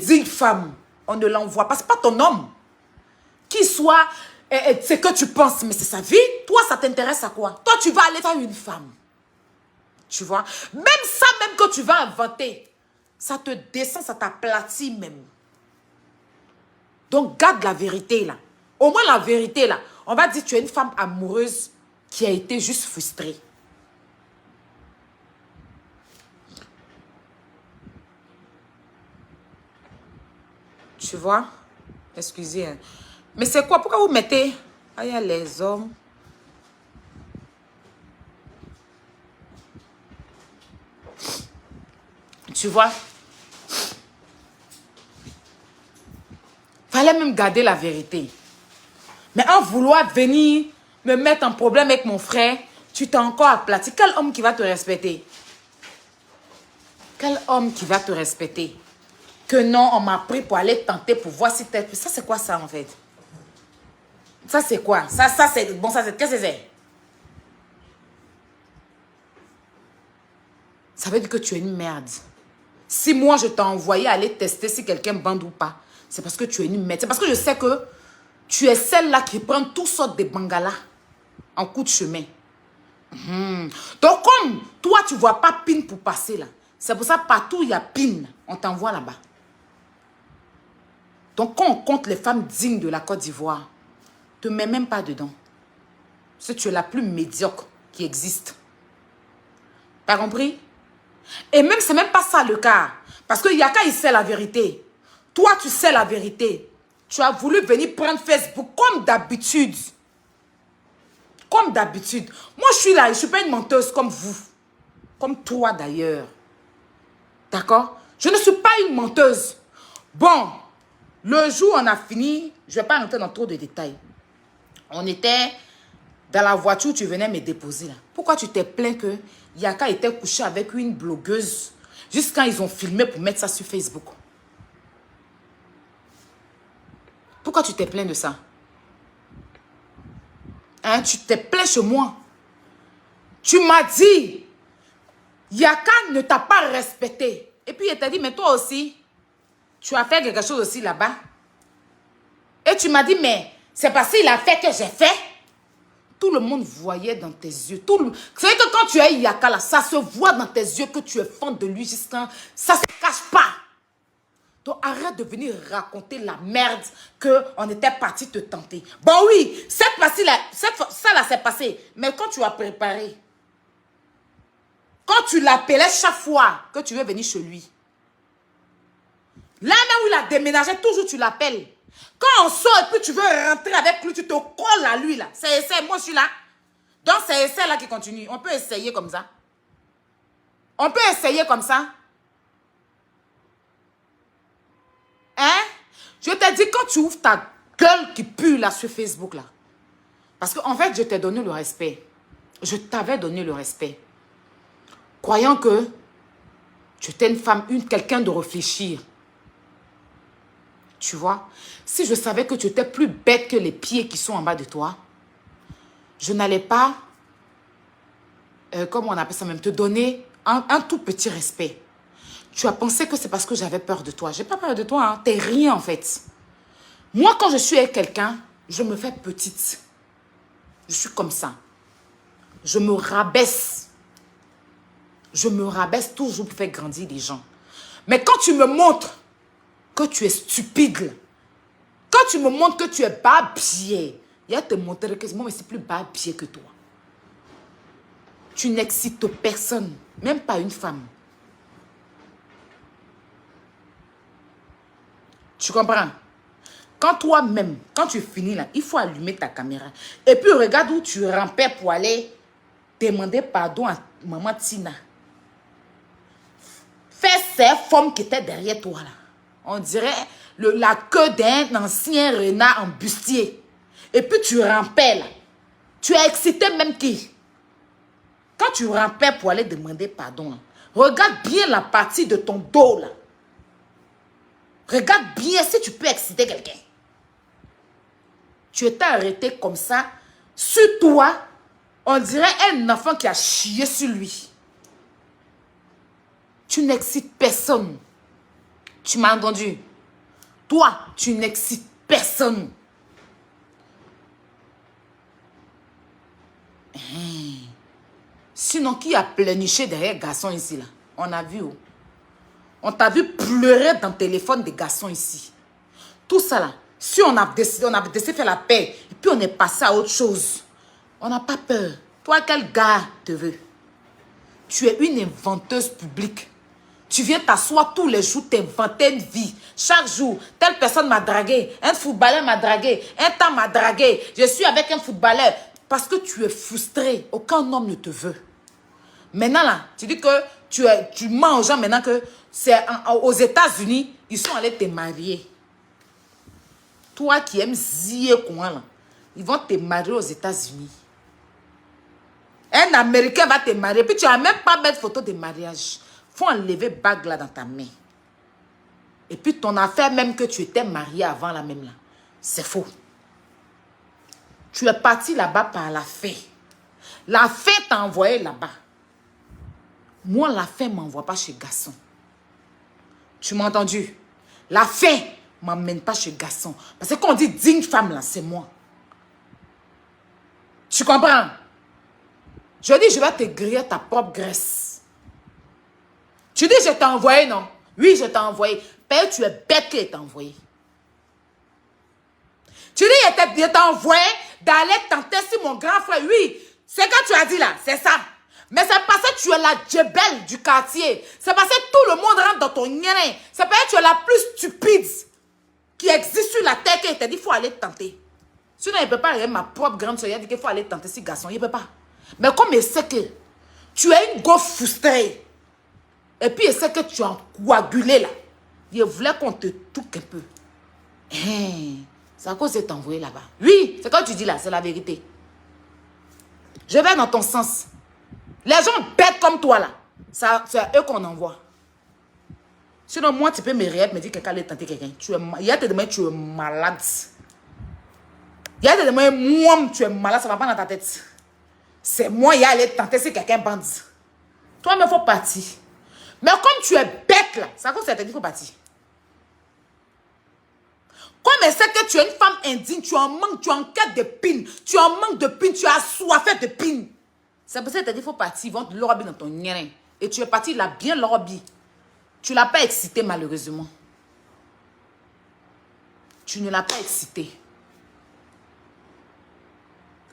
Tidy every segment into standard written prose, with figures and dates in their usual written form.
digne femme, on ne l'envoie pas. Ce n'est pas ton homme. Qu'il soit, c'est que tu penses, mais c'est sa vie. Toi, ça t'intéresse à quoi? Toi, tu vas aller faire une femme. Tu vois? Même ça, même que tu vas inventer, ça te descend, ça t'aplatit même. Donc, garde la vérité, là. Au moins, la vérité, là. On va dire que tu es une femme amoureuse qui a été juste frustrée. Tu vois? Excusez. Hein. Mais c'est quoi? Pourquoi vous mettez... Ah, il y a les hommes. Tu vois? Fallait même garder la vérité. Mais en vouloir venir me mettre en problème avec mon frère, tu t'es encore aplati. Quel homme qui va te respecter? Quel homme qui va te respecter? Que non, on m'a pris pour aller tenter pour voir si t'es... Ça, c'est quoi ça, en fait? Ça, c'est quoi? Ça, c'est... Bon, ça, c'est... Qu'est-ce que c'est? Ça veut dire que tu es une merde. Si moi, je t'ai envoyé aller tester si quelqu'un bande ou pas, c'est parce que tu es une merde. C'est parce que je sais que tu es celle-là qui prend toutes sortes de bangalas en coup de chemin. Donc, comme toi, tu ne vois pas PIN pour passer là, c'est pour ça partout il y a PIN, on t'envoie là-bas. Donc, quand on compte les femmes dignes de la Côte d'Ivoire, ne te mets même pas dedans. Parce que tu es la plus médiocre qui existe. T'as compris? Et même, c'est même pas ça le cas. Parce que Yaka, il sait la vérité. Toi, tu sais la vérité. Tu as voulu venir prendre Facebook comme d'habitude. Comme d'habitude. Moi, je suis là, je ne suis pas une menteuse comme vous. Comme toi, d'ailleurs. D'accord? Je ne suis pas une menteuse. Bon, le jour où on a fini, je ne vais pas rentrer dans trop de détails. On était dans la voiture, tu venais me déposer là. Pourquoi tu t'es plaint que Yaka était couché avec une blogueuse juste quand ils ont filmé pour mettre ça sur Facebook? Pourquoi tu t'es plaint de ça? Hein, tu t'es plaint chez moi. Tu m'as dit, Yaka ne t'a pas respecté. Et puis il t'a dit, mais toi aussi, tu as fait quelque chose aussi là-bas. Et tu m'as dit, mais c'est parce qu'il a fait que j'ai fait. Tout le monde voyait dans tes yeux. C'est vrai que quand tu es Yaka là, ça se voit dans tes yeux que tu es fan de lui jusqu'à... Ça ne se cache pas. Donc arrête de venir raconter la merde qu'on était parti te tenter. Bon oui, cette partie-là, ça là c'est passé. Mais quand tu as préparé, quand tu l'appelais chaque fois que tu veux venir chez lui, là même où il a déménagé, toujours tu l'appelles. Quand on sort et puis tu veux rentrer avec lui, tu te colles à lui là. C'est essai, moi je suis là. Donc c'est essai là qui continue. On peut essayer comme ça. On peut essayer comme ça. Hein? Je t'ai dit quand tu ouvres ta gueule qui pue là sur Facebook là. Parce qu'en fait, je t'ai donné le respect. Je t'avais donné le respect. Croyant que tu étais une femme, quelqu'un de réfléchir. Tu vois? Si je savais que tu étais plus bête que les pieds qui sont en bas de toi, je n'allais pas, comment on appelle ça même, te donner un tout petit respect. Tu as pensé que c'est parce que j'avais peur de toi. Je n'ai pas peur de toi, hein. T'es rien en fait. Moi, quand je suis avec quelqu'un, je me fais petite. Je suis comme ça. Je me rabaisse. Je me rabaisse toujours pour faire grandir les gens. Mais quand tu me montres que tu es stupide, quand tu me montres que tu es babier, il y a te montrer que moi, je suis plus babier que toi. Tu n'excites personne, même pas une femme. Tu comprends? Quand toi-même, quand tu finis là, il faut allumer ta caméra. Et puis regarde où tu rampais pour aller demander pardon à maman Tina. Fais ces formes qui étaient derrière toi là. On dirait la queue d'un ancien renard en bustier. Et puis tu rampais là. Tu as excité même qui? Quand tu rampais pour aller demander pardon là, regarde bien la partie de ton dos là. Regarde bien si tu peux exciter quelqu'un. Tu étais arrêté comme ça. Sur toi, on dirait un enfant qui a chié sur lui. Tu n'excites personne. Tu m'as entendu? Toi, tu n'excites personne. Sinon, qui a pleurniché derrière garçon ici là? On a vu. Oh. On t'a vu pleurer dans le téléphone des garçons ici. Tout ça là. Si on a décidé de faire la paix, et puis on est passé à autre chose. On n'a pas peur. Toi, quel gars te veut? Tu es une inventeuse publique. Tu viens t'asseoir tous les jours, t'inventer une vie. Chaque jour, telle personne m'a dragué, un footballeur m'a dragué, un temps m'a dragué. Je suis avec un footballeur. Parce que tu es frustré. Aucun homme ne te veut. Maintenant là, tu dis que tu mens aux gens maintenant que c'est aux États-Unis, ils sont allés te marier. Toi qui aimes zier quoi là, ils vont te marier aux États-Unis. Un Américain va te marier, puis tu n'as même pas mettre photo de mariage. Faut enlever bague là dans ta main. Et puis ton affaire même que tu étais marié avant la même là, c'est faux. Tu es parti là-bas par la fée. La fée t'a envoyé là-bas. Moi, la fée ne m'envoie pas chez garçon. Tu m'as entendu? La fée ne m'emmène pas chez garçon. Parce que quand on dit digne femme là, c'est moi. Tu comprends? Je dis, je vais te griller ta propre graisse. Tu dis, je t'ai envoyé, non? Oui, je t'ai envoyé. Père, tu es bête qui t'a envoyé. Tu dis, je t'ai envoyé d'aller tenter sur mon grand frère. Oui, c'est ce que tu as dit là, c'est ça. Mais c'est parce que tu es la djebelle du quartier. C'est parce que tout le monde rentre dans ton nien. C'est parce que tu es la plus stupide qui existe sur la terre qui t'a dit, il faut aller tenter. Sinon, il ne peut pas arriver ma propre grande soeur. Il a dit qu'il faut aller tenter ce garçon. Il ne peut pas. Mais comme il sait que tu es une go frustrée, et puis il sait que tu es coagulé là, il voulait qu'on te touque un peu. C'est à cause de t'envoyer là-bas. Oui, c'est quand tu dis là, c'est la vérité. Je vais dans ton sens. Les gens bêtes comme toi là, c'est à eux qu'on envoie. Sinon, moi, tu peux me réel, me dire que quelqu'un allait tenter quelqu'un. Il y a te demander, tu es malade. Il y a te demander, moi, tu es malade, ça ne va pas dans ta tête. C'est moi, il y a allé tenter si quelqu'un bandit. Toi, il me faut partir. Mais comme tu es bête là, c'est à cause que ça te dit qu'il faut partir. Comme elle sait que tu es une femme indigne, tu en manques, tu es en quête de pine, tu en manques de pine, tu as soifé de pine. C'est pour ça qu'elle t'a dit qu'il faut partir, ils vont te l'orabi dans ton nien. Et tu es parti, il a bien l'orabi. Tu ne l'as pas excité malheureusement. Tu ne l'as pas excité.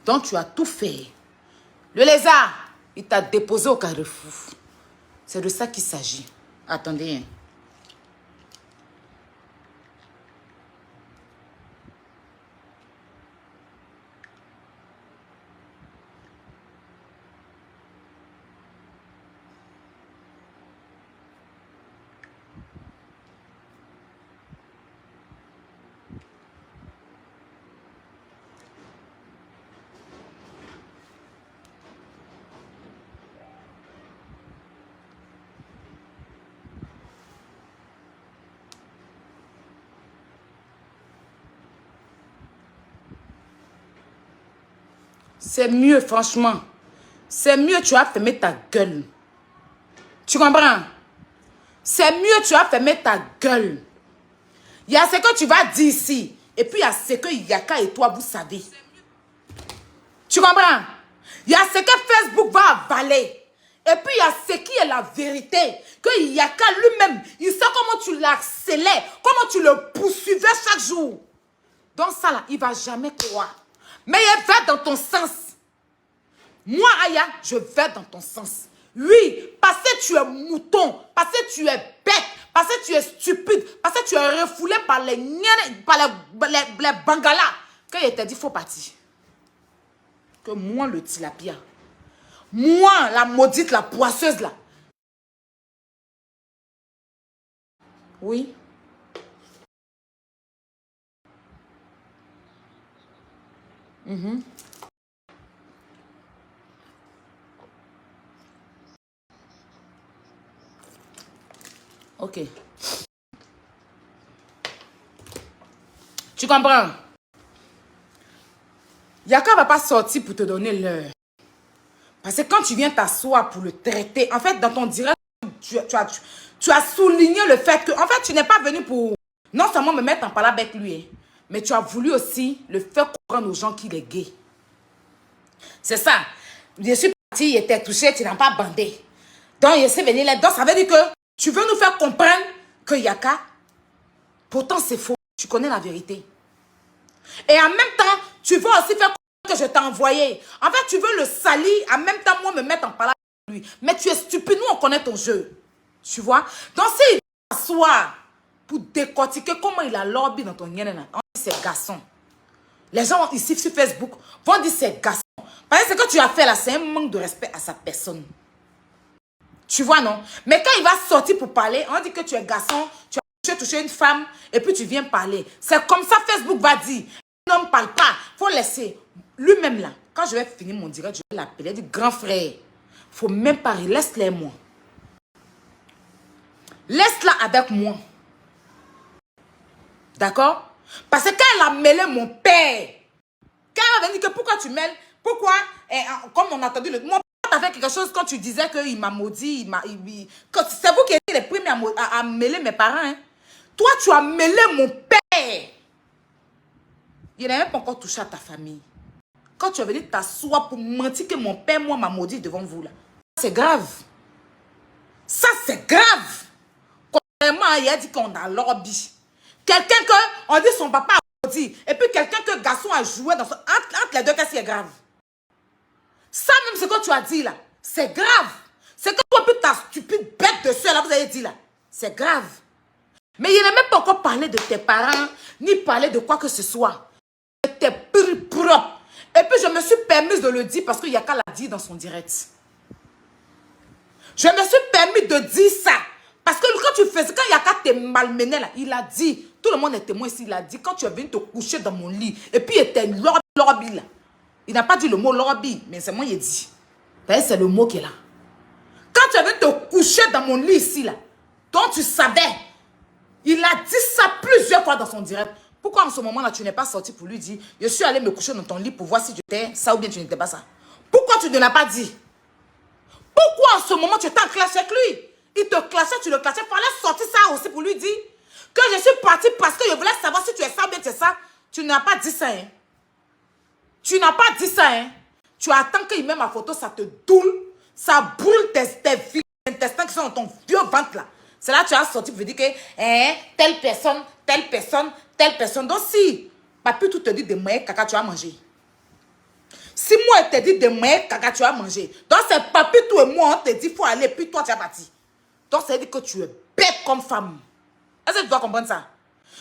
Donc tu as tout fait. Le lézard, il t'a déposé au carrefour. C'est de ça qu'il s'agit. Attendez. Hein. C'est mieux, franchement. C'est mieux, tu as fermé ta gueule. Tu comprends? C'est mieux, tu as fermé ta gueule. Il y a ce que tu vas dire ici. Et puis, il y a ce que Yaka et toi, vous savez. Tu comprends? Il y a ce que Facebook va avaler. Et puis, il y a ce qui est la vérité. Que Yaka lui-même, il sait comment tu l'accélères. Comment tu le poursuivais chaque jour. Donc ça, là, il ne va jamais croire. Mais il va dans ton sens. Moi, Aya, je vais dans ton sens. Oui, parce que tu es mouton, parce que tu es bête, parce que tu es stupide, parce que tu es refoulé par les bangalas. Quand il t'a dit, il faut partir. Que moi, le tilapia, moi, la maudite, la poisseuse, là. Oui. Ok. Tu comprends? Yaka ne va pas sortir pour te donner l'heure. Parce que quand tu viens t'asseoir pour le traiter, en fait, dans ton direct, tu as souligné le fait que, en fait, tu n'es pas venu pour Non seulement me mettre en parole avec lui, hein, mais tu as voulu aussi le faire comprendre aux gens qu'il est gay. C'est ça. Je suis partie, il était touché, tu n'as pas bandé. Donc, il s'est venu là. Donc, ça veut dire que tu veux nous faire comprendre que Yaka, pourtant c'est faux. Tu connais la vérité. Et en même temps, tu veux aussi faire comprendre que je t'ai envoyé. En fait, tu veux le salir, en même temps, moi, me mettre en parole avec lui. Mais tu es stupide, nous, on connaît ton jeu. Tu vois? Donc, s'il s'assoit pour décortiquer comment il a lobby dans ton yénena, on dit c'est garçon. Les gens ici sur Facebook vont dire c'est garçon. Parce que ce que tu as fait là, c'est un manque de respect à sa personne. Tu vois, non? Mais quand il va sortir pour parler, on dit que tu es garçon, tu as touché une femme, et puis tu viens parler. C'est comme ça Facebook va dire. Un homme ne parle pas. Il faut laisser. Lui-même là, quand je vais finir mon direct, je vais l'appeler. Il dit, grand frère, il ne faut même pas rire. Laisse-les moi. Laisse-la avec moi. D'accord? Parce que quand elle a mêlé mon père, quand elle va venir que pourquoi tu mêles, pourquoi, comme on a entendu, mon père t'a fait quelque chose quand tu disais qu'il m'a maudit, c'est vous qui étiez les premiers à mêler mes parents. Hein? Toi, tu as mêlé mon père. Il n'a même pas encore touché à ta famille. Quand tu es venu t'asseoir pour mentir que mon père, moi, m'a maudit devant vous, là. C'est grave. Ça, c'est grave. Contrairement, il a dit qu'on a lobby. Quelqu'un que, on dit son papa a maudit. Et puis quelqu'un que le garçon a joué dans son... Entre les deux, qu'est-ce qui est grave? Ça, même ce que tu as dit, là, c'est grave. C'est que toi, puis ta stupide bête de soeur, là, vous avez dit, là, c'est grave. Mais il n'a même pas encore parlé de tes parents, ni parlé de quoi que ce soit. T'es propre. Et puis je me suis permise de le dire parce que Yaka l'a dit dans son direct. Je me suis permis de dire ça. Parce que quand tu faisais, quand Yaka te malmenait là, il a dit, tout le monde est témoin ici, il a dit, quand tu es venu te coucher dans mon lit, et puis il était lorbi là. Il n'a pas dit le mot lorbi, mais c'est moi qui ai dit. C'est le mot qui est là. Quand tu es venu te coucher dans mon lit ici là, donc tu savais, il a dit ça plusieurs fois dans son direct. Pourquoi en ce moment-là, tu n'es pas sorti pour lui dire, je suis allé me coucher dans ton lit pour voir si tu étais ça ou bien tu n'étais pas ça. Pourquoi tu ne l'as pas dit? Pourquoi en ce moment, tu étais en classe avec lui? Il te clashait, tu le clashais. Il fallait sortir ça aussi pour lui dire que je suis partie parce que je voulais savoir si tu es ça ou bien tu es ça. Tu n'as pas dit ça, hein? Tu n'as pas dit ça, hein? Tu attends qu'il met ma photo, ça te doule, ça brûle tes intestins qui sont dans ton vieux ventre là. C'est là que tu as sorti pour dire que telle personne, telle personne, telle personne. Donc si papi tout te dit de moyens caca, tu as mangé. Si moi je te dis de moyens caca, tu as mangé. Donc c'est papi tout et moi on te dit il faut aller, puis toi tu as parti. Donc ça veut dire que tu es bête comme femme. Est-ce que tu dois comprendre ça?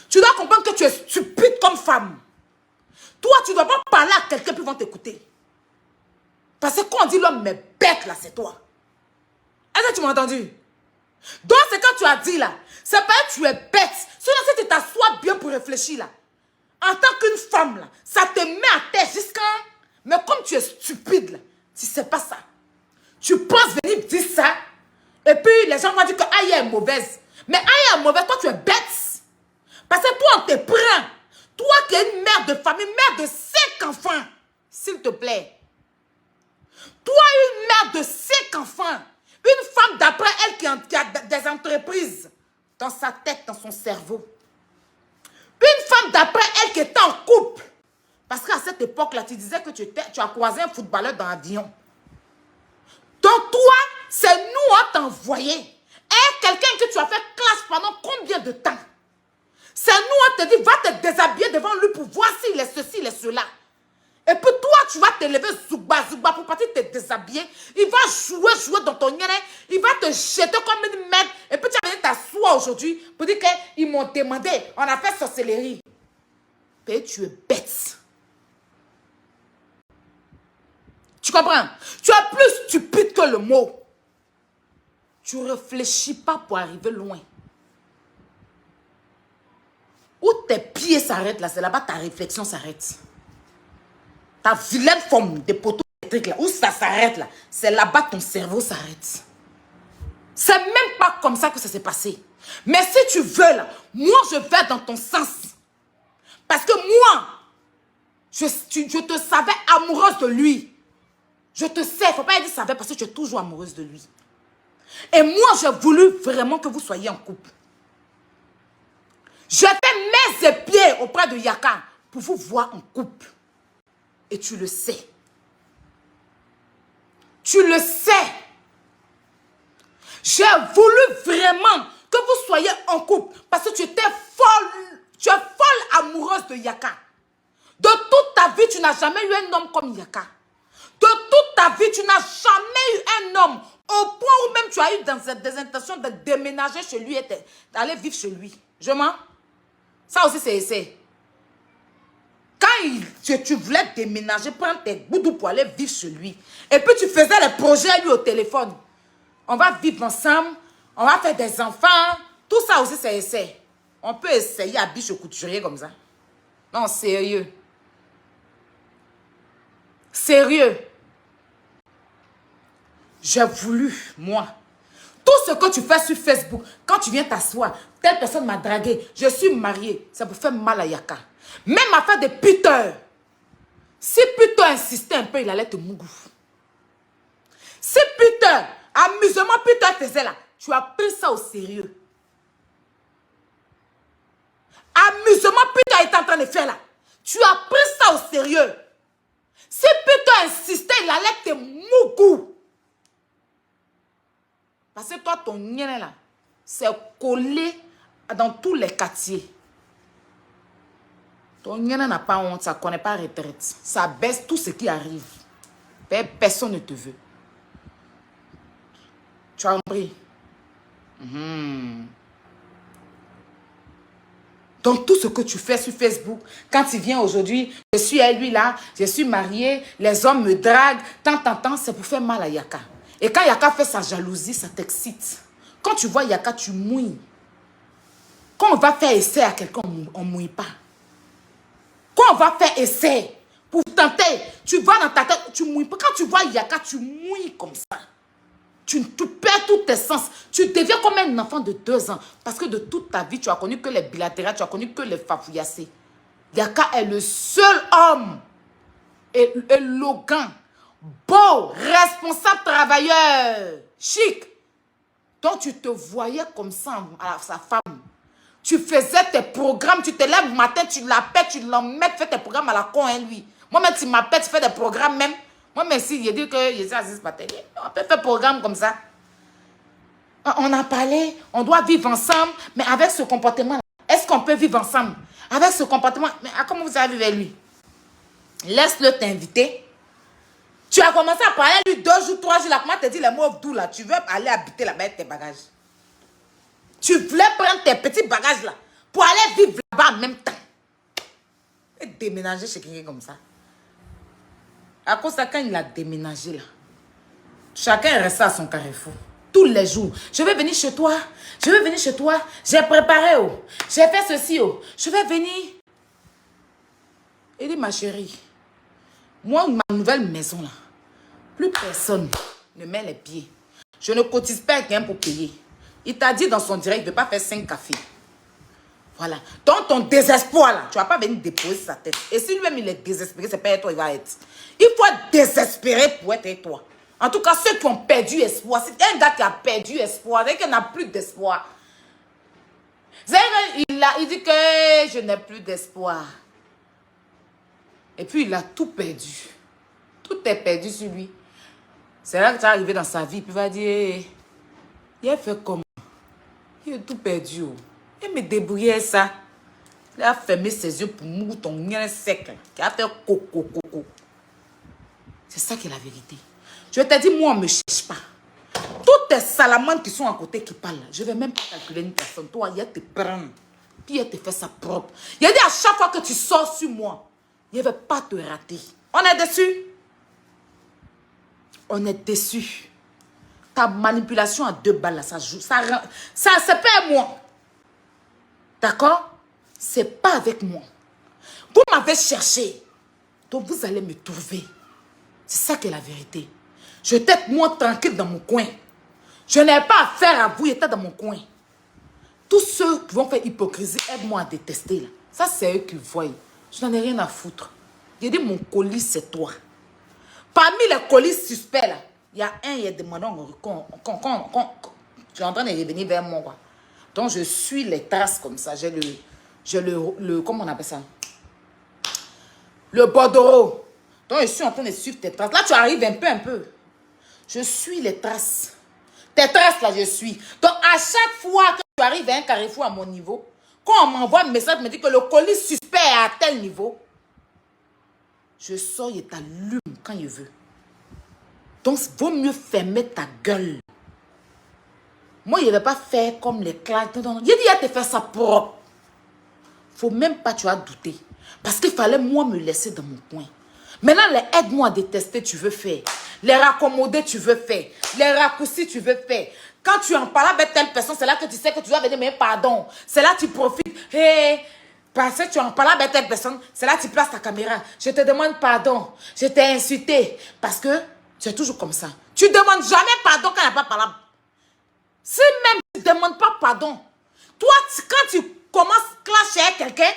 Tu dois comprendre que tu es stupide comme femme. Toi tu ne dois pas parler à quelqu'un puis ils vont t'écouter. Parce que quand on dit l'homme est bête là, c'est toi. Est-ce que tu m'as entendu? Donc, c'est quand tu as dit là, c'est pas que tu es bête. Sinon, si tu t'assois bien pour réfléchir là, en tant qu'une femme là, ça te met à terre jusqu'à... Mais comme tu es stupide là, tu sais pas ça. Tu penses venir dire ça, et puis les gens vont dire que Aïe est mauvaise. Mais Aïe est mauvaise, toi tu es bête. Parce que toi on te prend. Toi qui es une mère de famille, mère de 5 enfants, s'il te plaît. Toi une mère de 5 enfants. Une femme d'après elle qui a des entreprises dans sa tête, dans son cerveau. Une femme d'après elle qui est en couple. Parce qu'à cette époque-là, tu disais que tu as croisé un footballeur dans l'avion. Donc toi, c'est nous on t'a envoyé. Et quelqu'un que tu as fait classe pendant combien de temps? C'est nous on te dit, va te déshabiller devant lui pour voir s'il est ceci, il est cela. Et puis toi, tu vas te lever zouba pour partir te déshabiller. Il va jouer dans ton nez. Il va te jeter comme une merde. Et puis tu vas venir t'asseoir aujourd'hui pour dire qu'ils m'ont demandé. On a fait sorcellerie. Mais tu es bête. Tu comprends? Tu es plus stupide que le mot. Tu ne réfléchis pas pour arriver loin. Où tes pieds s'arrêtent là, c'est là-bas ta réflexion s'arrête. Ta vilaine forme de poteau électrique là, où ça s'arrête là, c'est là-bas ton cerveau s'arrête. C'est même pas comme ça que ça s'est passé. Mais si tu veux là, moi je vais dans ton sens. Parce que moi, je te savais amoureuse de lui. Je te sais, il ne faut pas dire savais parce que tu es toujours amoureuse de lui. Et moi j'ai voulu vraiment que vous soyez en couple. Je t'ai les épier auprès de Yaka pour vous voir en couple. Et tu le sais. Tu le sais. J'ai voulu vraiment que vous soyez en couple parce que tu étais folle. Tu es folle amoureuse de Yaka. De toute ta vie, tu n'as jamais eu un homme comme Yaka. De toute ta vie, tu n'as jamais eu un homme au point où même tu as eu des intentions de déménager chez lui et d'aller vivre chez lui. Je mens. Ça aussi, c'est essai. Quand tu voulais déménager, prendre tes goudous pour aller vivre chez lui. Et puis tu faisais les projets lui au téléphone. On va vivre ensemble. On va faire des enfants. Tout ça aussi, c'est essai. On peut essayer à biche au couturier comme ça. Non, sérieux. Sérieux. J'ai voulu, moi. Tout ce que tu fais sur Facebook, quand tu viens t'asseoir, telle personne m'a dragué, je suis mariée, ça vous fait mal à Yaka. Même affaire de Peter. Si Peter insistait un peu, il allait te mougou. Si Peter, amusement Peter faisait là, tu as pris ça au sérieux. Amusement Peter est en train de faire là, tu as pris ça au sérieux. Si Peter insistait, il allait te mougou. Parce que toi, ton nien là, c'est collé dans tous les quartiers. Ton nien n'a pas honte, ça ne connaît pas retraite. Ça baisse tout ce qui arrive. Personne ne te veut. Tu as compris? Donc tout ce que tu fais sur Facebook, quand tu viens aujourd'hui, je suis à lui là, je suis mariée, les hommes me draguent, tant, c'est pour faire mal à Yaka. Et quand Yaka fait sa jalousie, ça t'excite. Quand tu vois Yaka, tu mouilles. Quand on va faire essai à quelqu'un, on ne mouille pas. Quand on va faire essai pour tenter, tu vas dans ta tête, tu mouilles pas. Quand tu vois Yaka, tu mouilles comme ça. Tu perds tous tes sens. Tu deviens comme un enfant de 2 ans. Parce que de toute ta vie, tu as connu que les bilatérales, tu as connu que les fafouillassés. Yaka est le seul homme. Et Logan. Beau, responsable, travailleur, chic. Donc tu te voyais comme ça à sa femme. Tu faisais tes programmes, tu te lèves le matin, tu l'appelles, tu l'emmènes, fais tes programmes à la con, hein, lui. Moi-même, tu m'appelles, tu fais des programmes même. Moi-même, si je dis que je suis assise par télé, on peut faire programme comme ça. On a parlé, on doit vivre ensemble, mais avec ce comportement, est-ce qu'on peut vivre ensemble? Avec ce comportement, mais comment vous allez vivre avec lui? Laisse-le t'inviter. Tu as commencé à parler à lui 2 jours, 3 jours, là, comment te dit les mots doux là? Tu veux aller habiter là-bas avec tes bagages. Tu voulais prendre tes petits bagages là pour aller vivre là-bas en même temps. Et déménager chez quelqu'un comme ça. À cause de quand il a déménagé là, chacun est resté à son carrefour. Tous les jours, je vais venir chez toi, je vais venir chez toi, j'ai préparé, oh, j'ai fait ceci, oh, je vais venir. Il dit, ma chérie, moi, ma nouvelle maison là, plus personne ne met les pieds. Je ne cotise pas avec quelqu'un pour payer. Il t'a dit dans son direct, il ne veut pas faire 5 cafés. Voilà. Donc, ton désespoir, là, tu ne vas pas venir déposer sa tête. Et si lui-même, il est désespéré, c'est pas être toi, il va être. Il faut être désespéré pour être avec toi. En tout cas, ceux qui ont perdu espoir, c'est un gars qui a perdu espoir, c'est qu'il n'a plus d'espoir. Il dit que je n'ai plus d'espoir. Et puis, il a tout perdu. Tout est perdu sur lui. C'est là que tu es arrivé dans sa vie, puis il va dire, il a fait comment? Il a tout perdu. Oh. Il me débrouillait ça. Il a fermé ses yeux pour mourir ton nien sec. Qui a fait coco. C'est ça qui est la vérité. Je te dis, moi, on ne me cherche pas. Toutes tes salamandres qui sont à côté qui parlent, je ne vais même pas calculer une personne. Toi, il te prend. Puis il te fait ça propre. Il a dit à chaque fois que tu sors sur moi, il ne va pas te rater. On est déçu. On est déçu. Ta manipulation à 2 balles, là, ça joue. Ça c'est pas moi. D'accord? C'est pas avec moi. Vous m'avez cherché. Donc vous allez me trouver. C'est ça qui est la vérité. Je t'aide moi tranquille dans mon coin. Je n'ai pas affaire à vous, j'étais dans mon coin. Tous ceux qui vont faire hypocrisie, aide-moi à détester. Là. Ça, c'est eux qui voient. Je n'en ai rien à foutre. J'ai dit, mon colis, c'est toi. Parmi les colis suspects, là, il y a un, il a demandé tu es en train de revenir vers moi. Quoi. Donc, je suis les traces comme ça. J'ai j'ai comment on appelle ça? Le bordereau. Donc, je suis en train de suivre tes traces. Là, tu arrives un peu. Je suis les traces. Tes traces, là, je suis. Donc, à chaque fois que tu arrives à un carrefour à mon niveau, quand on m'envoie un message, me dit que le colis suspect est à tel niveau, je sors et t'allume quand il veut. Donc, il vaut mieux fermer ta gueule. Moi, je ne vais pas faire comme les classes. J'ai dit, il te faire ça propre. Faut même pas, tu as douté. Parce qu'il fallait, moi, me laisser dans mon coin. Maintenant, les aide-moi à détester, tu veux faire. Les raccommoder, tu veux faire. Les raccourcis, tu veux faire. Quand tu en parles avec telle personne, c'est là que tu sais que tu dois venir, mais pardon. C'est là que tu profites. Hey, parce que tu en parles avec telle personne, c'est là que tu places ta caméra. Je te demande pardon. Je t'ai insulté. Parce que tu es toujours comme ça. Tu ne demandes jamais pardon quand il n'y a pas parlé. Si même tu ne demandes pas pardon, toi, quand tu commences à clasher avec quelqu'un,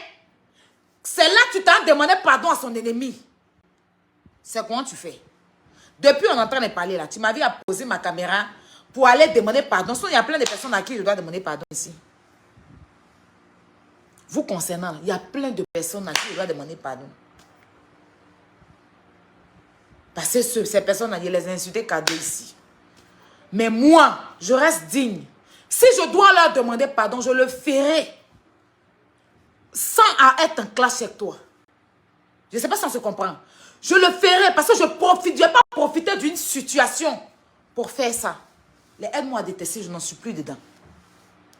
c'est là que tu t'as demandé pardon à son ennemi. C'est comment tu fais. Depuis, on est en train de parler là. Tu m'as vu à poser ma caméra pour aller demander pardon. Sinon, il y a plein de personnes à qui je dois demander pardon ici. Vous concernant, il y a plein de personnes à qui je dois demander pardon. Parce que ces personnes, je les ai insultées cadeau ici. Mais moi, je reste digne. Si je dois leur demander pardon, je le ferai. Sans être en clash avec toi. Je ne sais pas si on se comprend. Je le ferai parce que je ne vais pas profiter d'une situation pour faire ça. Les aide-moi à détester, je n'en suis plus dedans.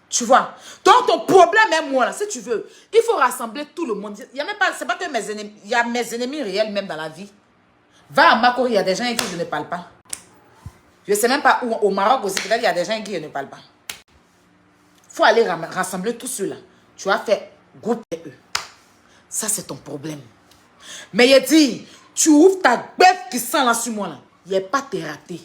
Tu vois? Donc ton problème est moi là, si tu veux. Il faut rassembler tout le monde. Il y a même pas, c'est pas que mes ennemis, il y a mes ennemis réels même dans la vie. Va à Makori, il y a des gens avec qui je ne parle pas. Je ne sais même pas où, au Maroc aussi, peut-être il y a des gens avec qui je ne parle pas. Il faut aller rassembler tout cela. Tu vas faire grouper eux. Ça, c'est ton problème. Mais il dit, tu ouvres ta bête qui sent là sur moi là. Il n'y a pas de raté.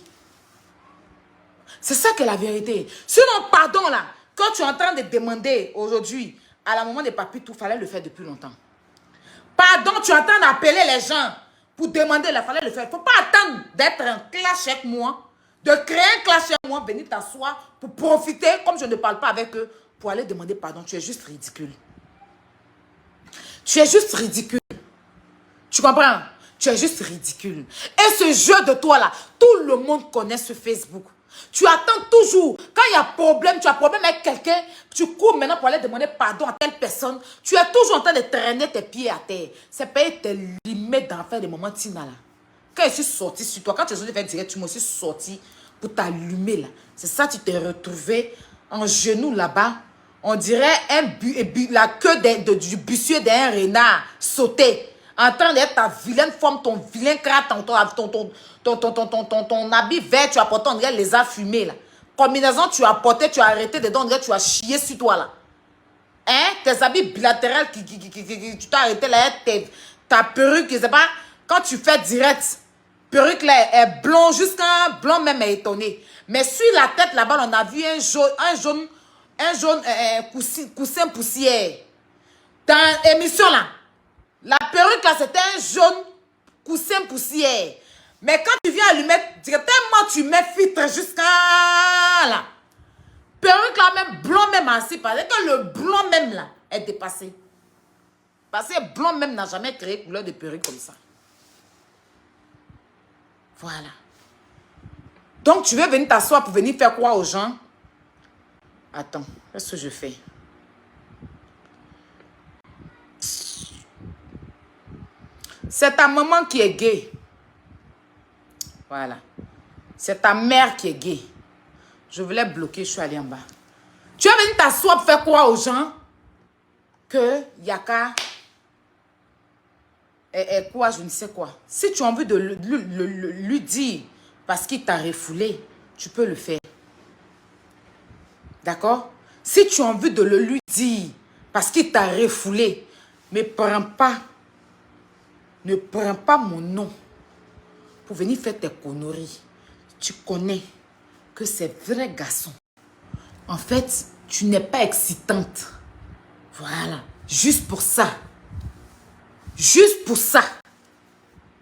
C'est ça que la vérité. Sinon, pardon là, quand tu es en train de demander aujourd'hui, à la maman de papi, tout fallait le faire depuis longtemps. Pardon, tu es en train d'appeler les gens pour demander, il fallait le faire. Il ne faut pas attendre d'être en clash avec moi, de créer un clash avec moi, venir t'asseoir pour profiter, comme je ne parle pas avec eux, pour aller demander pardon. Tu es juste ridicule. Tu es juste ridicule. Tu comprends? Tu es juste ridicule. Et ce jeu de toi là, tout le monde connaît ce Facebook. Tu attends toujours. Quand il y a problème, tu as problème avec quelqu'un, tu cours maintenant pour aller demander pardon à telle personne. Tu es toujours en train de traîner tes pieds à terre. C'est pas tes limites d'en faire des moments Tina là. Quand je suis sortie sur toi, quand tu es sorti faire direct, tu me suis sorti pour t'allumer là. C'est ça, tu t'es retrouvé en genou là-bas. On dirait la queue du bussier d'un renard sauté. En train d'être ta vilaine forme, ton vilain crâne, ton habit vert, tu as porté, on dirait les a fumés là. Combinaison, tu as porté, tu as arrêté dedans, on dirait tu as chié sur toi là. Hein? Tes habits bilatérales, tu t'as arrêté là, ta perruque, je sais pas, quand tu fais direct, perruque là est blond, jusqu'à blanc même est étonné. Mais sur la tête là-bas, on a vu un jaune coussin poussière. Dans l'émission là, la perruque là, c'était un jaune coussin poussière. Mais quand tu viens à lui mettre, tellement tu mets filtre jusqu'à là. Perruque là, même blanc même assis. Parce que le blanc même là est dépassé. Parce que blanc même n'a jamais créé couleur de perruque comme ça. Voilà. Donc tu veux venir t'asseoir pour venir faire quoi aux gens? Attends, qu'est-ce que je fais? C'est ta maman qui est gay. Voilà. C'est ta mère qui est gay. Je voulais bloquer, je suis allée en bas. Tu vas venir t'asseoir pour faire quoi aux gens? Que Yaka est quoi, je ne sais quoi. Si tu as envie de lui dire parce qu'il t'a refoulé, tu peux le faire. D'accord? Si tu as envie de le lui dire parce qu'il t'a refoulé, mais ne prends pas mon nom pour venir faire tes conneries. Tu connais que c'est vrai garçon. En fait, tu n'es pas excitante. Voilà. Juste pour ça. Juste pour ça.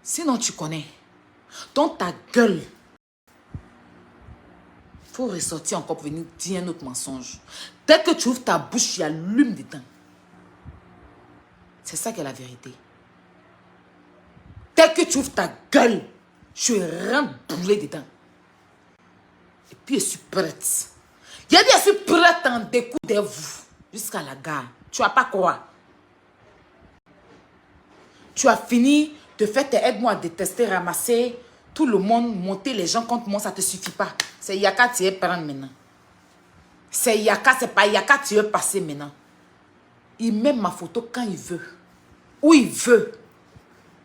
Sinon, tu connais. Dans ta gueule. Il faut ressortir encore pour venir dire un autre mensonge. Dès que tu ouvres ta bouche, il y a l'hume dedans. C'est ça qui est la vérité. Dès que tu ouvres ta gueule, je rentre bouler dedans. Et puis je suis prête. Il a dit, je suis prête à en découdre vous jusqu'à la gare. Tu vas pas croire. Tu as fini de faire tes aide-moi à détester, ramasser tout le monde, monter les gens contre moi, ça ne te suffit pas. C'est Yaka tu veux prendre maintenant. C'est Yaka, c'est pas Yaka tu veux passer maintenant. Il met ma photo quand il veut. Où il veut.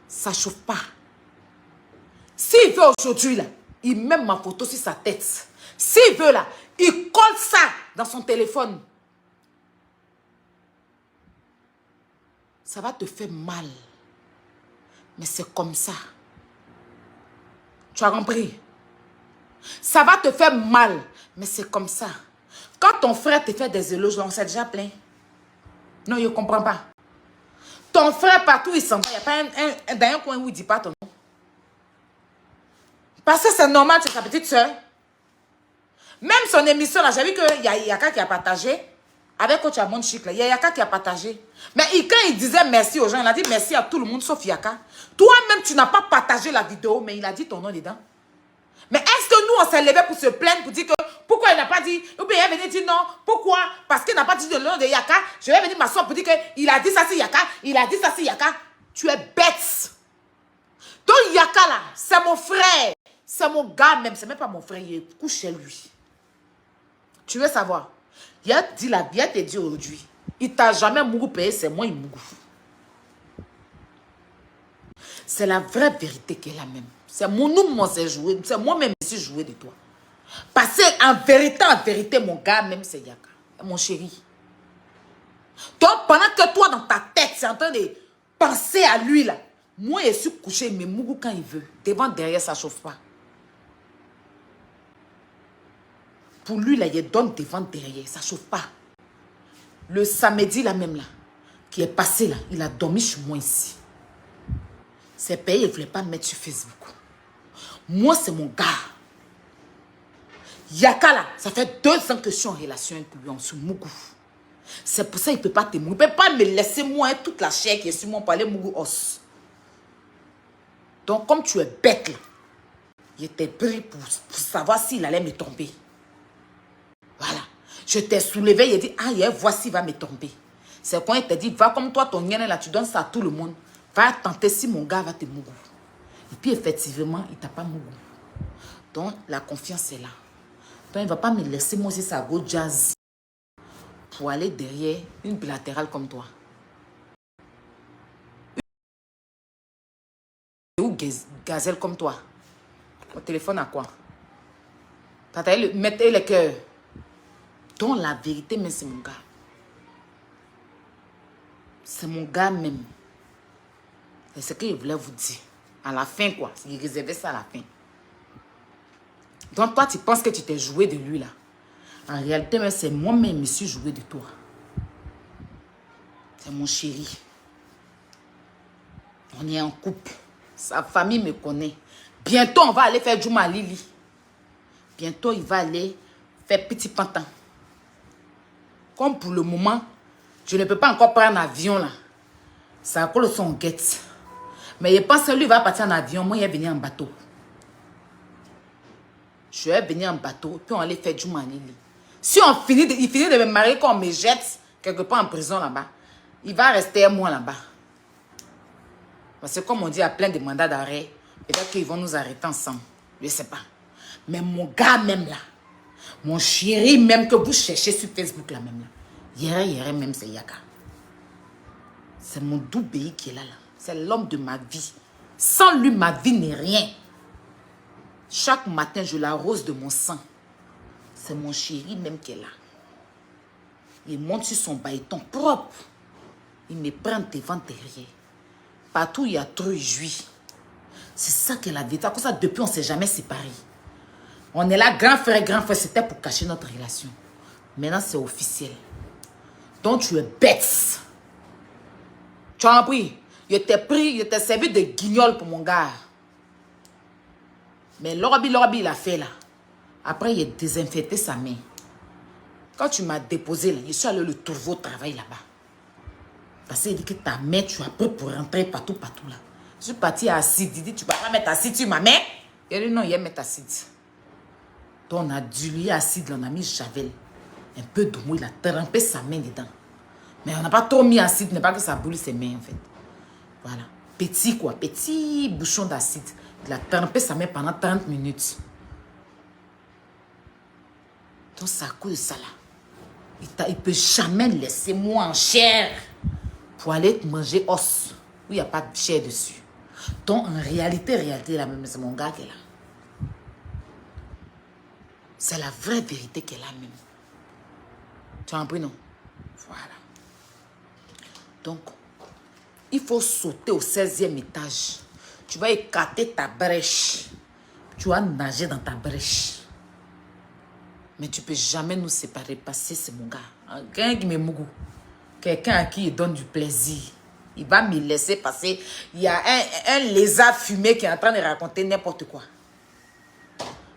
Ça ne chauffe pas. S'il veut aujourd'hui, là, il met ma photo sur sa tête. S'il veut, là, il colle ça dans son téléphone. Ça va te faire mal. Mais c'est comme ça. Tu as compris? Ça va te faire mal. Mais c'est comme ça. Quand ton frère te fait des éloges, on s'est déjà plaint. Non, il ne comprend pas. Ton frère, partout, il s'en va. Il n'y a pas dans un coin où il ne dit pas ton nom. Parce que c'est normal, c'est sa petite soeur. Même son émission, là, j'ai vu qu'il y a Yaka qui a partagé. Avec Coach Amon Chic, il y a Yaka qui a partagé. Mais quand il disait merci aux gens, il a dit merci à tout le monde sauf Yaka. Toi-même, tu n'as pas partagé la vidéo, mais il a dit ton nom dedans. Mais est-ce que nous, on s'est levé pour se plaindre, pour dire que pourquoi il n'a pas dit, ou bien il est venu dire non, pourquoi? Parce qu'il n'a pas dit le nom de Yaka. Je vais venir m'asseoir pour dire qu'il a dit ça c'est Yaka, il a dit ça c'est Yaka. Tu es bête. Donc Yaka là, c'est mon frère. C'est mon gars même, c'est même pas mon frère, il est couché chez lui. Tu veux savoir? Il a dit la vie, il te dit aujourd'hui. Il t'a jamais mouru payé, c'est moi il mouru. C'est la vraie vérité qui est la même. C'est mon nom, moi c'est joué. C'est moi-même qui suis joué de toi. Parce qu'en vérité, mon gars même c'est Yaka. Mon chéri. Donc pendant que toi dans ta tête, c'est en train de penser à lui là. Moi je suis couché, mais mouru quand il veut. Devant, derrière, ça ne chauffe pas. Pour lui, là, il donne devant, derrière. Ça ne chauffe pas. Le samedi, là même, là, qui est passé, là, il a dormi chez moi ici. C'est payé, il ne voulait pas me mettre sur Facebook. Moi, c'est mon gars. Yaka, là, ça fait 2 ans que je suis en relation avec lui, en sous Mougou. C'est pour ça qu'il ne peut pas te mourir. Il ne peut pas me laisser, moi, toute la chair qui est sur moi, pour aller Mougou os. Donc, comme tu es bête, là, il était pris pour savoir s'il allait me tomber. Voilà. Je t'ai soulevé, il a dit, ah, voici, il va me tomber. C'est quand il t'a dit, va comme toi, ton nien là, tu donnes ça à tout le monde. Va tenter si mon gars va te mourir. Et puis, effectivement, il t'a pas mouru. Donc, la confiance est là. Donc, il ne va pas me laisser, moi aussi, ça go jazz. Pour aller derrière une bilatérale comme toi. Ou gazelle comme toi. Au téléphone à quoi? T'as mettez le cœur. Donc la vérité, mais c'est mon gars. C'est mon gars même. C'est ce qu'il voulait vous dire. À la fin, quoi. Il réservait ça à la fin. Donc toi, tu penses que tu t'es joué de lui, là. En réalité, c'est moi-même qui me suis joué de toi. C'est mon chéri. On est en couple. Sa famille me connaît. Bientôt, on va aller faire Djouma Lili. Bientôt, il va aller faire Petit Pantin. Comme pour le moment, je ne peux pas encore prendre un avion là. C'est encore le son guette. Mais je pense que lui va partir en avion. Moi, il est venu en bateau. Je vais venir en bateau. Puis on va aller faire Djouma Lili. Si on finit il finit de me marier, qu'on me jette quelque part en prison là-bas, il va rester moi là-bas. Parce que comme on dit, il y a plein de mandats d'arrêt. Peut-être qu'ils vont nous arrêter ensemble. Je ne sais pas. Mais mon gars même là, mon chéri même que vous cherchez sur Facebook là même là, hier même c'est Yaka. C'est mon doux pays qui est là. C'est l'homme de ma vie. Sans lui, ma vie n'est rien. Chaque matin, je l'arrose de mon sang. C'est mon chéri même qui est là. Il monte sur son baïton propre. Il me prend devant derrière. Partout, il y a trop jouit. C'est ça que la vérité. Comme ça, depuis, on ne s'est jamais séparés. On est là, grand frère, c'était pour cacher notre relation. Maintenant, c'est officiel. Donc, tu es bête. Tu as compris? Je t'ai servi de guignol pour mon gars. Mais l'Orobi, il a fait là. Après, il a désinfecté sa main. Quand tu m'as déposé là, je suis allé le trouver au travail là-bas. Parce qu'il dit que ta mère, tu as peur pour rentrer partout là. Je suis partie à acide. Il dit, tu ne vas pas mettre acide sur ma mère. Il dit, non, il va mettre acide. Donc, on a dilué acide, on a mis javel. Un peu d'eau, il a trempé sa main dedans. Mais on n'a pas trop mis acide, n'est pas que ça brûle ses mains, en fait. Voilà. Petit, quoi. Petit bouchon d'acide. Il a trempé sa main pendant 30 minutes. Donc, ça cause de ça, là. Il ne peut jamais laisser moi en chair pour aller manger os où il n'y a pas de chair dessus. Donc, en réalité, là, même, c'est mon gars qui est là. C'est la vraie vérité qu'elle a même. Tu as compris, non? Voilà. Donc, il faut sauter au 16e étage. Tu vas écarter ta brèche. Tu vas nager dans ta brèche. Mais tu ne peux jamais nous séparer parce que c'est mon gars. Quelqu'un qui me mougou. Quelqu'un à qui il donne du plaisir. Il va me laisser passer. Il y a un lézard fumé qui est en train de raconter n'importe quoi.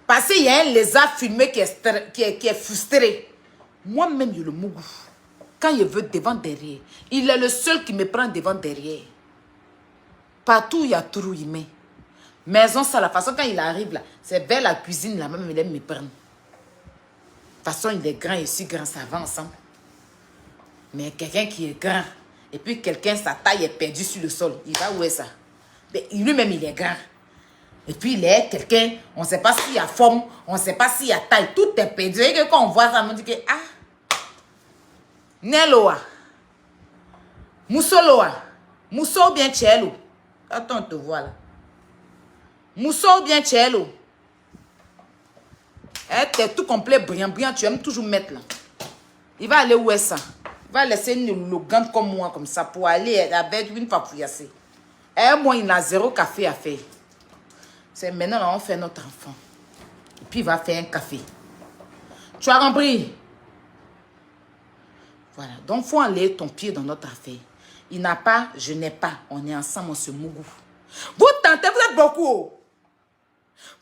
Parce qu'il y a un lézard fumé qui est frustré. Moi-même, je le mougou. Quand il veut devant derrière, il est le seul qui me prend devant derrière. Partout, il y a trou, il met. Maison, ça, la façon quand il arrive là, c'est vers la cuisine là, même il aime me prendre. De toute façon, il est grand et si grand, ça va ensemble. Mais quelqu'un qui est grand, et puis quelqu'un, sa taille est perdue sur le sol, il va où est ça? Lui-même, il est grand. Et puis, il est quelqu'un, on ne sait pas s'il y a forme, on ne sait pas s'il y a taille, tout est perdu. Et que quand on voit ça, on dit que, ah, Neloa, Moussoloa, Mousso bien Tchelo. Attends, on te voit là. Mousso bien Tchelo. T'es tout complet, brillant, tu aimes toujours mettre là. Il va aller où est ça? Il va laisser une logante comme moi, comme ça, pour aller avec une papouillasse. Et moi, il n'a zéro café à faire. C'est maintenant, là, on fait notre enfant. Et puis, il va faire un café. Tu as compris? Voilà. Donc, il faut enlever ton pied dans notre affaire. Il n'a pas, je n'ai pas. On est ensemble, on se mougou. Vous tentez, vous êtes beaucoup.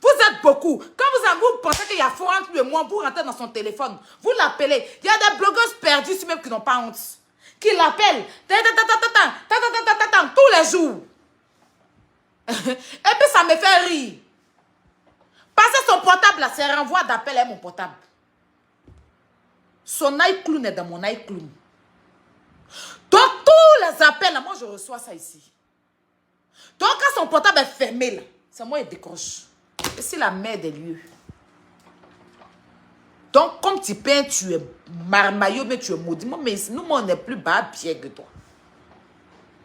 Vous êtes beaucoup. Quand vous pensez qu'il y a faux entre lui et moi, vous rentrez dans son téléphone. Vous l'appelez. Il y a des blogueuses perdues, même qui n'ont pas honte. Qui l'appellent. Tous les jours. Et puis ça me fait rire. Parce que son portable là, c'est renvoi d'appel à mon portable. Son iCloud est dans mon iCloud. Donc tous les appels là, moi je reçois ça ici. Donc quand son portable est fermé là, c'est moi qui décroche. Et c'est la mère des lieux. Donc comme tu peins, tu es marmaillot, mais tu es maudit. Moi, mais nous, on n'est plus bas pied que toi.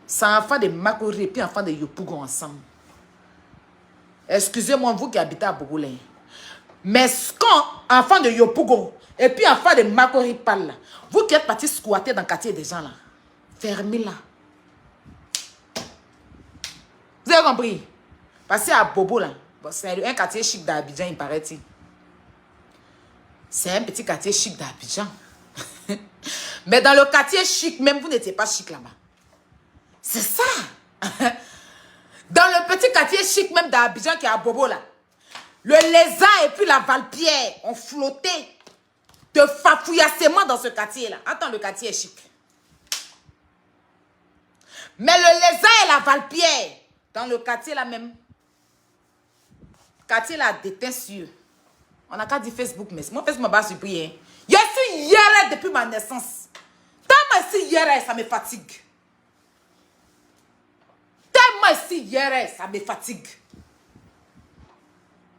C'est enfant de Makori et puis enfant de Yopougo ensemble. Excusez-moi, vous qui habitez à Bogoulin. Mais quand enfant de Yopougo et puis enfant de Makori parle là, vous qui êtes partis squatter dans le quartier des gens là, fermez-la. Vous avez compris? Passez à Bobo là. Bon, c'est un quartier chic d'Abidjan, il paraît-il. C'est un petit quartier chic d'Abidjan. Mais dans le quartier chic, même vous n'étiez pas chic là-bas. C'est ça. Dans le petit quartier chic même d'Abidjan qui est à Bobo là, le lézard et puis la valpierre ont flotté de fafouillassement dans ce quartier là. Attends, le quartier est chic. Mais le lézard et la valpierre, dans le quartier là même, quartier là déteint sur. On n'a qu'à dire Facebook, mais moi Facebook m'a pas surpris. Hein. Je suis hier depuis ma naissance. Tellement ici hier, ça me fatigue. Tellement ici hier, ça me fatigue.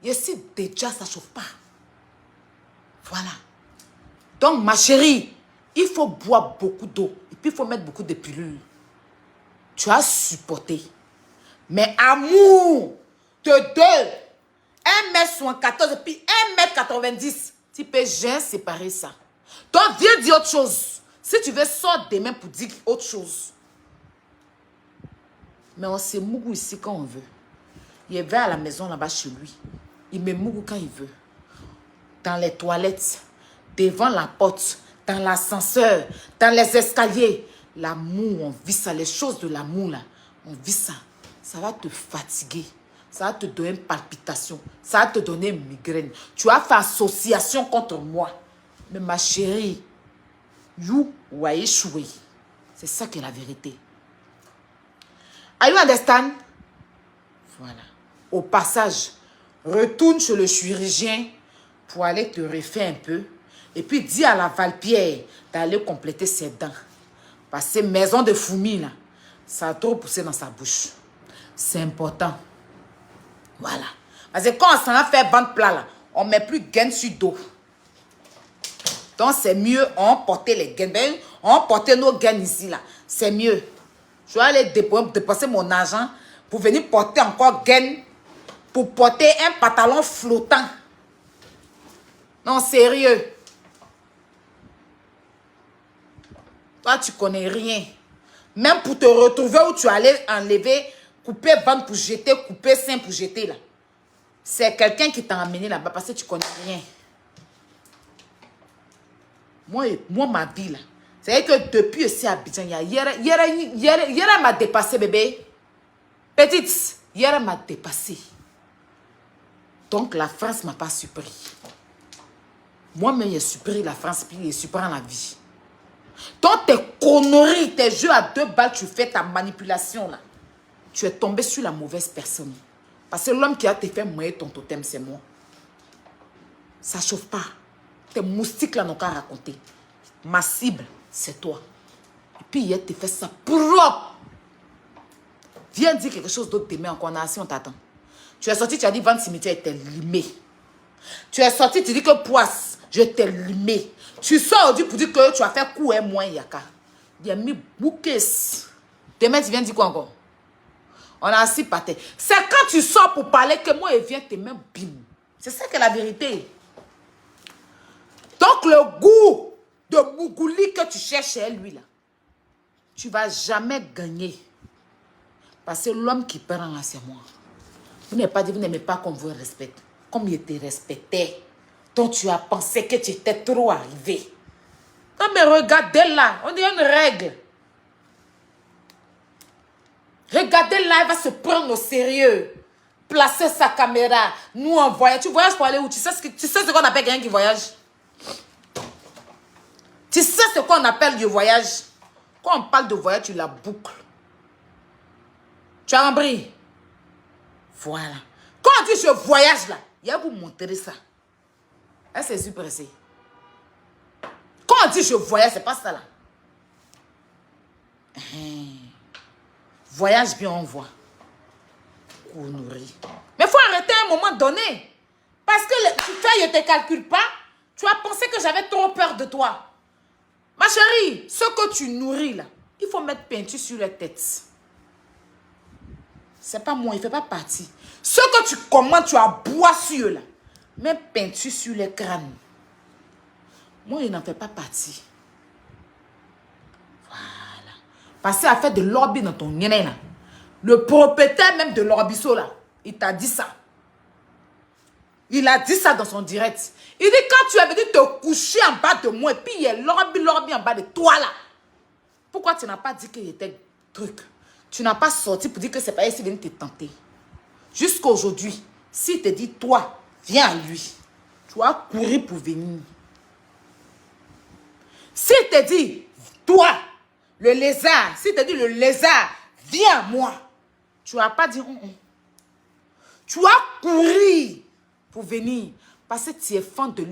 Ici déjà, ça ne chauffe pas. Voilà. Donc, ma chérie, il faut boire beaucoup d'eau. Et puis, il faut mettre beaucoup de pilules. Tu as supporté. Mais amour de 1m74 et puis 1m90. Tu peux jamais séparer ça. Donc, viens dire autre chose. Si tu veux, sors demain pour dire autre chose. Mais on se mougou ici quand on veut. Il va à la maison là-bas chez lui. Il me mougou quand il veut. Dans les toilettes, devant la porte, dans l'ascenseur, dans les escaliers. L'amour, on vit ça. Les choses de l'amour là, on vit ça. Ça va te fatiguer. Ça va te donner une palpitation. Ça va te donner une migraine. Tu as fait association contre moi. Mais ma chérie, you ou échoué. C'est ça qui est la vérité. Are you understand? Voilà. Au passage, retourne chez le chirurgien pour aller te refaire un peu. Et puis dis à la Valpierre d'aller compléter ses dents. Parce que maison de fourmis, là, ça a trop poussé dans sa bouche. C'est important. Voilà. Parce que quand on s'en a fait ventre plat, là, on ne met plus gaine sur dos. Donc c'est mieux, on porter les gaines. Ben, on porter nos gaines ici, là. C'est mieux. Je vais aller dépenser mon argent pour venir porter encore gaine. Pour porter un pantalon flottant. Non, sérieux. Toi, tu connais rien. Même pour te retrouver où tu allais enlever, couper ventre pour jeter, couper sein pour jeter là. C'est quelqu'un qui t'a amené là-bas parce que tu connais rien. Moi ma vie là. C'est que depuis aussi à Abidjan, hier m'a dépassé bébé. Petite, hier m'a dépassé. Donc la France m'a pas surpris. Moi-même, j'ai surpris la France, puis j'ai surpris la vie. Donc tes conneries, tes jeux à 2 balles, tu fais ta manipulation là. Tu es tombé sur la mauvaise personne. Parce que l'homme qui a te fait mouiller ton totem, c'est moi. Ça chauffe pas. Tes moustiques là n'ont qu'à raconter. Ma cible, c'est toi. Et puis hier, tu fais ça propre. Viens dire quelque chose d'autre, t'aimer encore. On a assis, on t'attend. Tu es sorti, tu as dit vente cimetière, était limé. Tu es sorti, tu dis que poisse, je t'ai limé. Tu sors aujourd'hui pour dire que tu as fait coup et moins yaka. Il y a mis bouquets. Demain, tu viens dire quoi encore? On a assis par terre. C'est quand tu sors pour parler que moi, il vient tes mains bim. C'est ça qui est la vérité. Donc, le goût de Mougouli que tu cherches chez lui, là, tu ne vas jamais gagner. Parce que l'homme qui perd là, c'est moi. Vous n'avez pas dit, vous n'aimez pas qu'on vous respecte. Comme il te respectait. Donc tu as pensé que tu étais trop arrivé. Non mais regardez là, on dit une règle. Regardez là, il va se prendre au sérieux. Placer sa caméra. Nous on voyage. Tu voyages pour aller où? Tu sais ce qu'on appelle quelqu'un qui voyage? Tu sais ce qu'on appelle du voyage? Quand on parle de voyage, tu la boucles. Tu as compris? Voilà. Quand on dit je voyage là, il y a vous montrer ça. Elle s'est super pressée. Quand on dit je voyage, c'est pas ça là. Voyage bien, on voit. On nourrit. Mais il faut arrêter à un moment donné. Parce que tu fais, je ne te calcule pas. Tu as pensé que j'avais trop peur de toi. Ma chérie, ce que tu nourris là, il faut mettre peinture sur la tête. C'est pas moi, il ne fait pas partie. Ce que tu commandes, tu as bois sur là. Mets peinture sur les crânes. Moi, il n'en fait pas partie. Voilà. Parce à faire de l'orbi dans ton nez là. Le propriétaire même de l'orbisso là, il t'a dit ça. Il a dit ça dans son direct. Il dit quand tu avais dit te coucher en bas de moi et puis il y a l'orbi en bas de toi là. Pourquoi tu n'as pas dit qu'il était truc? Tu n'as pas sorti pour dire que c'est pas ici venu te tenter. Jusqu'à aujourd'hui, s'il te dit toi, viens à lui. Tu vas courir pour venir. S'il te dit toi, le lézard, s'il te dit le lézard, viens à moi. Tu vas pas dire Tu vas courir pour venir. Parce que tu es fan de lui.